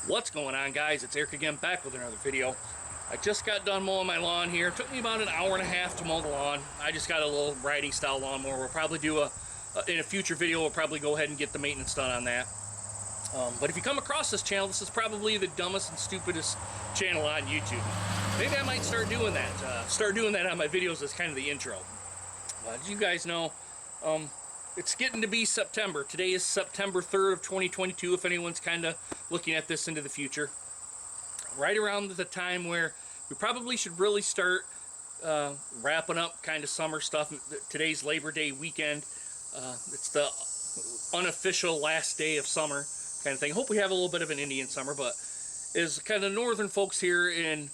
What's going on, guys? It's Eric again, back with another video. I just got done mowing my lawn here. It took me about an hour and a half to mow the lawn. I just got a little riding style lawnmower. We'll probably do in a future video, we'll probably go ahead and get the maintenance done on that. But if you come across this channel, this is probably the dumbest and stupidest channel on YouTube. Maybe I might start doing that. Start doing that on my videos as kind of the intro. As you guys know, it's getting to be September. Today is September 3rd of 2022, if anyone's kind of looking at this into the future. Right around the time where we probably should really start wrapping up kind of summer stuff. Today's Labor Day weekend. It's the unofficial last day of summer kind of thing. Hope we have a little bit of an Indian summer, but as kind of northern folks here in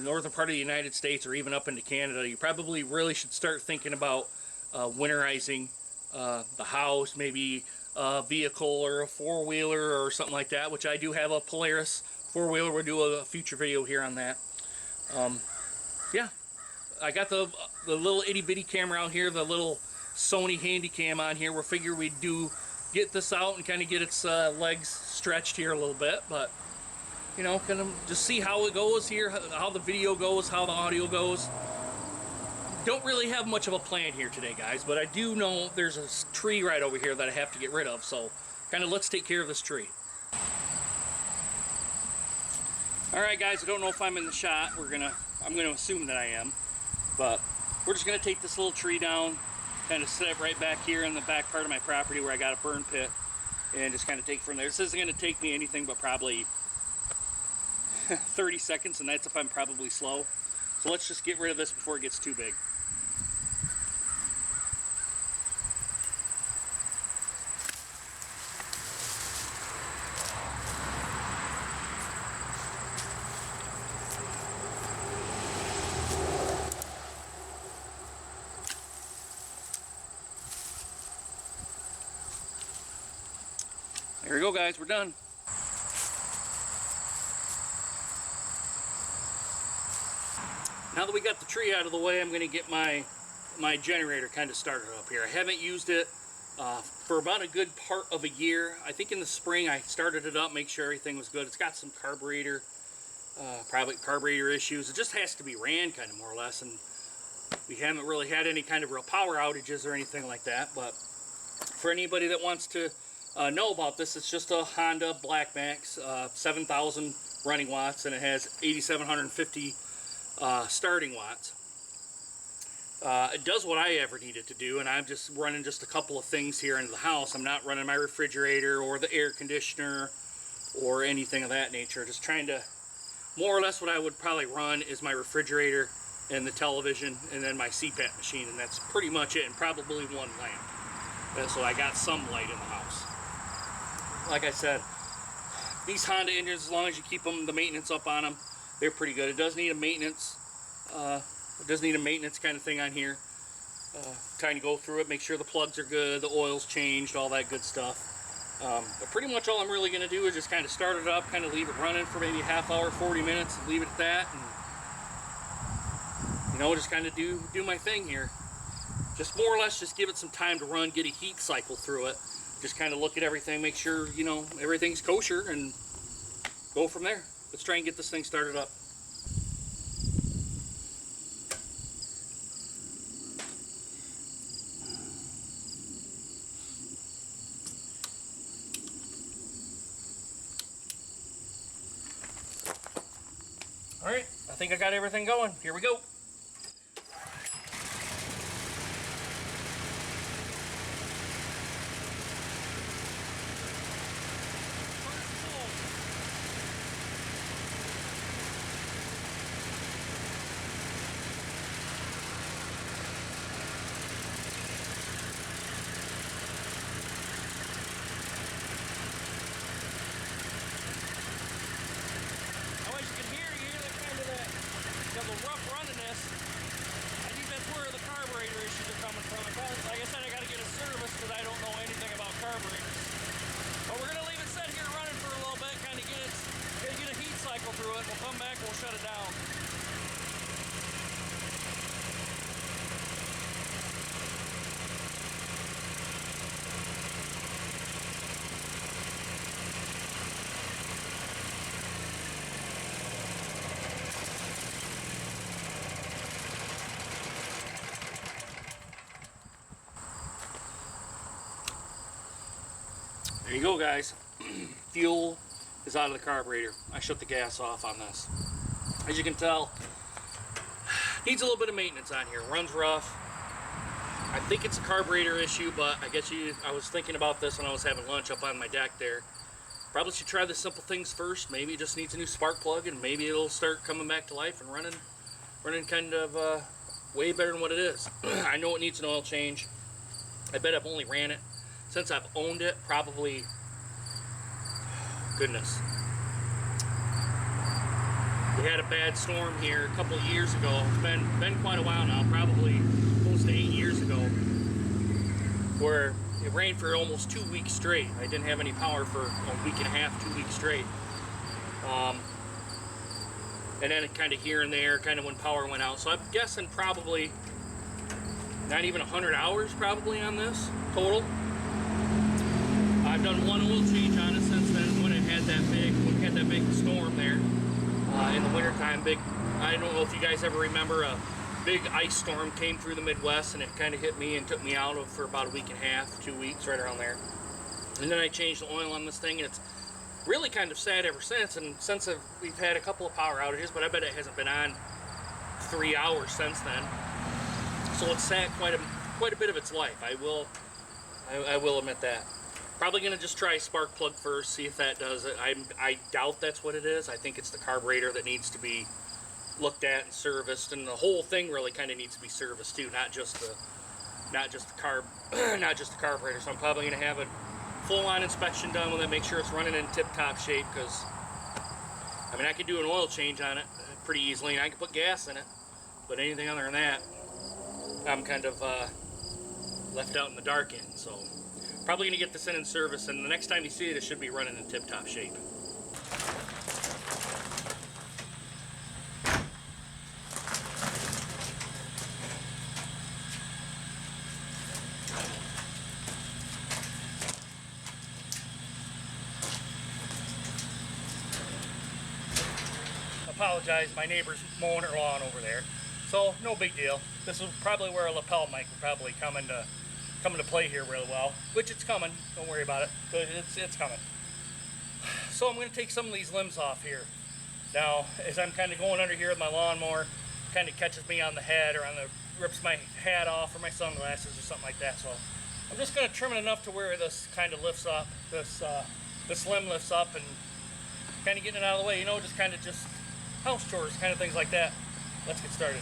northern part of the United States or even up into Canada, you probably really should start thinking about winterizing the house, maybe a vehicle or a four-wheeler or something like that, which I do have a Polaris four-wheeler. We'll do a future video here on that. Yeah, I got the little itty-bitty camera out here, the little Sony Handycam on here. We'll figure we'd get this out and kind of get its legs stretched here a little bit, but you know, kind of just see how it goes here, how the video goes, how the audio goes. Don't really have much of a plan here today, guys, but I do know there's a tree right over here that I have to get rid of, so kind of let's take care of this tree. Alright, guys, I don't know if I'm in the shot. I'm gonna assume that I am, but we're just gonna take this little tree down, kind of set it right back here in the back part of my property where I got a burn pit, and just kind of take from there. This isn't gonna take me anything but probably 30 seconds, and that's if I'm probably slow. So let's just get rid of this before it gets too big. There we go, guys, we're done. Now that we got the tree out of the way, I'm going to get my generator kind of started up here. I haven't used it for about a good part of a year. I think in the spring I started it up, make sure everything was good. It's got some carburetor, probably carburetor issues. It just has to be ran kind of more or less, and we haven't really had any kind of real power outages or anything like that. But for anybody that wants to know about this, it's just a Honda Black Max, 7,000 running watts, and it has 8,750 starting watts. It does what I ever need it to do, and I'm just running just a couple of things here into the house. I'm not running my refrigerator or the air conditioner or anything of that nature. Just trying to, more or less what I would probably run is my refrigerator and the television and then my CPAP machine, and that's pretty much it, and probably one lamp. So I got some light in the house. Like I said, these Honda engines, as long as you keep them, the maintenance up on them, they're pretty good. It does need a maintenance. Kind of thing on here. Trying to go through it, make sure the plugs are good, the oil's changed, all that good stuff. But pretty much all I'm really going to do is just kind of start it up, kind of leave it running for maybe a half hour, 40 minutes, and leave it at that, and you know, just kind of do my thing here. Just more or less, just give it some time to run, get a heat cycle through it. Just kind of look at everything, make sure, you know, everything's kosher, and go from there. Let's try and get this thing started up. Alright, I think I got everything going. Here we go. The rough rundiness, I think that's where the carburetor issues are coming from. Like I said, I got to get a service because I don't know anything about carburetors. But we're going to leave it set here running for a little bit, kind of get a heat cycle through it. We'll come back, we'll shut it down. There you go, guys. Fuel is out of the carburetor. I shut the gas off on this. As you can tell, needs a little bit of maintenance on here. Runs rough. I think it's a carburetor issue, but I was thinking about this when I was having lunch up on my deck there. Probably should try the simple things first. Maybe it just needs a new spark plug, and maybe it'll start coming back to life and running kind of way better than what it is. I know it needs an oil change. I bet I've only ran it since I've owned it, probably, goodness. We had a bad storm here a couple of years ago. It's been quite a while now, probably close to 8 years ago, where it rained for almost 2 weeks straight. I didn't have any power for a week and a half, 2 weeks straight. And then it kind of here and there, kind of when power went out. So I'm guessing probably not even 100 hours probably on this total. I've done one oil change on it since then when it had that big storm there in the wintertime. I don't know if you guys ever remember a big ice storm came through the Midwest, and it kind of hit me and took me out for about a week and a half, 2 weeks, right around there. And then I changed the oil on this thing, and it's really kind of sad ever since. And since we've had a couple of power outages, but I bet it hasn't been on 3 hours since then. So it's sat quite a bit of its life. I will admit that. Probably gonna just try spark plug first, see if that does it. I doubt that's what it is. I think it's the carburetor that needs to be looked at and serviced, and the whole thing really kind of needs to be serviced too, not just the carburetor. So I'm probably gonna have a full-on inspection done with it, make sure it's running in tip-top shape, because I mean I can do an oil change on it pretty easily, and I can put gas in it, but anything other than that, I'm kind of left out in the dark in. So probably gonna get this in service, and the next time you see it, it should be running in tip-top shape. Apologize, my neighbor's mowing her lawn over there, so no big deal. This is probably where a lapel mic will probably come into play here really well, which it's coming. Don't worry about it, but it's coming. So I'm going to take some of these limbs off here. Now, as I'm kind of going under here with my lawnmower, kind of catches me on the head, or rips my hat off, or my sunglasses, or something like that. So I'm just going to trim it enough to where this kind of lifts up. This limb lifts up, and kind of getting it out of the way. You know, just house chores, kind of things like that. Let's get started.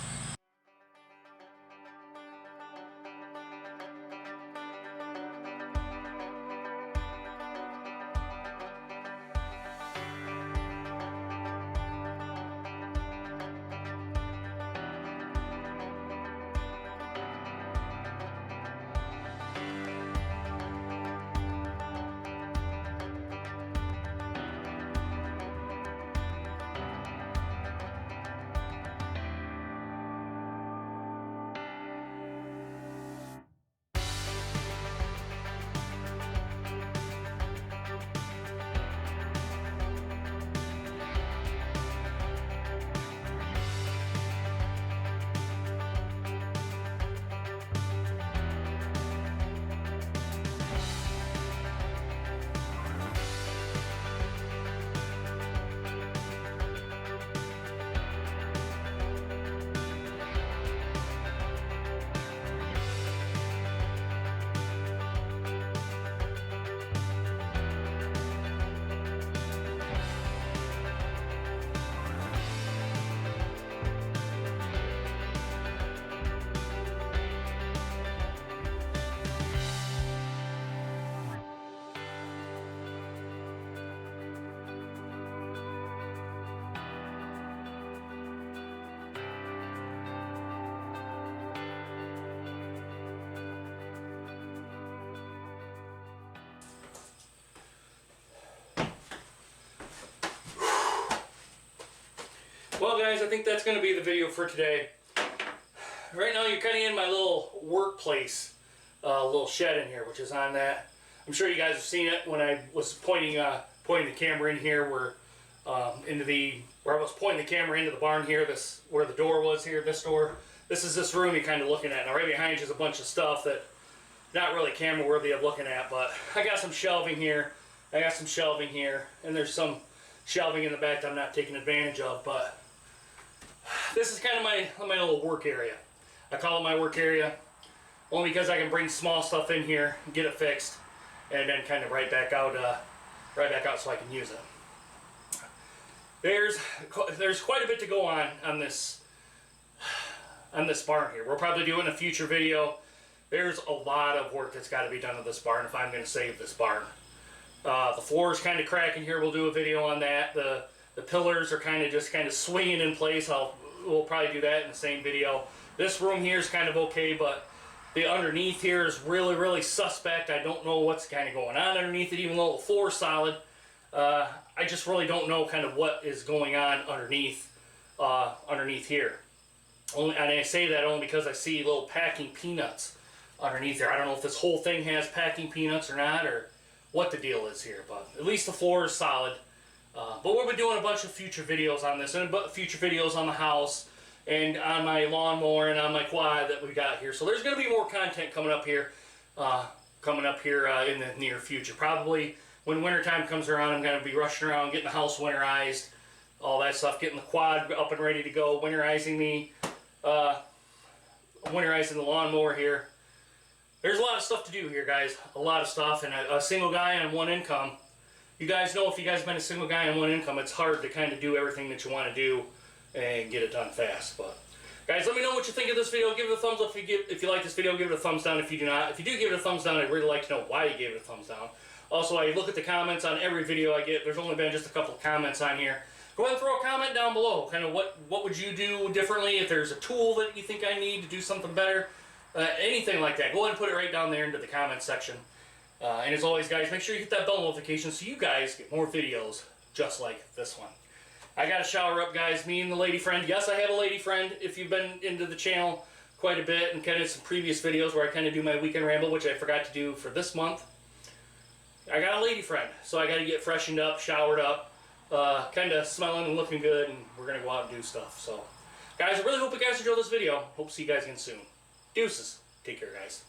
Well guys, I think that's going to be the video for today. Right now you're kind of in my little workplace, little shed in here, which is on that. I'm sure you guys have seen it when I was pointing the camera in here, where I was pointing the camera into the barn here, where the door was here, this door. This is this room you're kind of looking at. Now right behind you is a bunch of stuff that not really camera worthy of looking at, but I got some shelving here. I got some shelving here, and there's some shelving in the back that I'm not taking advantage of, but this is kind of my little work area. I call it my work area only because I can bring small stuff in here, get it fixed, and then kind of right back out so I can use it. There's quite a bit to go on this barn here. We'll probably do it in a future video. There's a lot of work that's got to be done to this barn if I'm going to save this barn. The floor is kind of cracking here. We'll do a video on that. The pillars are kind of swinging in place. We'll probably do that in the same video. This room here is kind of okay, but the underneath here is really suspect. I don't know what's kind of going on underneath it, even though the floor is solid. I just really don't know kind of what is going on underneath here. And I say that only because I see little packing peanuts underneath there. I don't know if this whole thing has packing peanuts or not, or what the deal is here, but at least the floor is solid. But we'll be doing a bunch of future videos on this, and future videos on the house, and on my lawnmower, and on my quad that we got here. So there's going to be more content coming up here in the near future. Probably when wintertime comes around, I'm going to be rushing around, getting the house winterized, all that stuff, getting the quad up and ready to go, winterizing the lawnmower here. There's a lot of stuff to do here, guys. A lot of stuff, and a single guy on one income. You guys know, if you guys have been a single guy on one income, it's hard to kind of do everything that you want to do and get it done fast. But guys, let me know what you think of this video. Give it a thumbs up if you like this video. Give it a thumbs down if you do not. If you do give it a thumbs down, I'd really like to know why you gave it a thumbs down. Also, I look at the comments on every video I get. There's only been just a couple of comments on here. Go ahead and throw a comment down below. Kind of what would you do differently if there's a tool that you think I need to do something better. Anything like that. Go ahead and put it right down there into the comment section. And as always, guys, make sure you hit that bell notification so you guys get more videos just like this one. I got to shower up, guys. Me and the lady friend. Yes, I have a lady friend. If you've been into the channel quite a bit and kind of some previous videos where I kind of do my weekend ramble, which I forgot to do for this month, I got a lady friend. So I got to get freshened up, showered up, kind of smelling and looking good, and we're going to go out and do stuff. So, guys, I really hope you guys enjoyed this video. Hope to see you guys again soon. Deuces. Take care, guys.